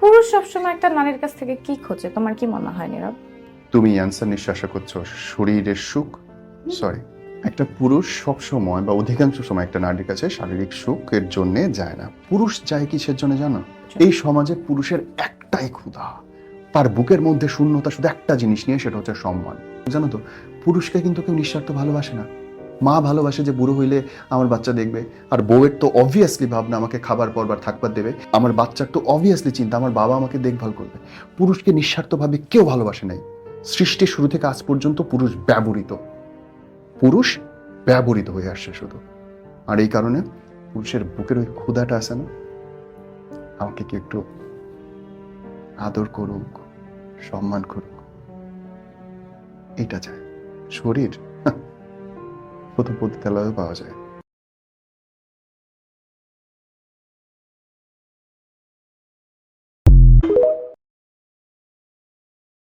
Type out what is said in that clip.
পুরুষ সবসময় একটা নারীর কাছ থেকে কি খোঁজে তোমার কি মনে হয় নীরব? তুমি অ্যান্সার নিঃশ্বাসা করছো শরীরের সুখ। সরি, একটা পুরুষ সব সময় বা অধিকাংশ সময় একটা নারীর কাছে শারীরিক সুখের জন্য যায় না। পুরুষ যায় কিসের জন্য জানো? এই সমাজে পুরুষের একটাই ক্ষুধা, তার বুকের মধ্যে শূন্যতা শুধু একটা জিনিস নিয়ে, সেটা হচ্ছে সম্মান। জানো তো, পুরুষকে কিন্তু কেউ নিঃস্বার্থ ভালোবাসে না। মা ভালোবাসে যে বুড়ো হইলে আমার বাচ্চা দেখবে, আর বউয়ের তো অবভিয়াসলি ভাবনা আমাকে খাবার পরবার থাকবার দেবে, আমার বাচ্চার তো অবভিয়াসলি চিন্তা আমার বাবা আমাকে দেখভাল করবে। পুরুষকে নিঃস্বার্থভাবে কেউ ভালোবাসে নাই। সৃষ্টির শুরু থেকে আজ পর্যন্ত পুরুষ ব্যবহৃত হয়ে আসছে শুধু। আর এই কারণে পুরুষের বুকের ওই ক্ষুধাটা আছে না, আমাকে কি একটু আদর করুক, সম্মান করুক, এটা চায়। শরীর প্রথম পতিতালয়েও পাওয়া যায়।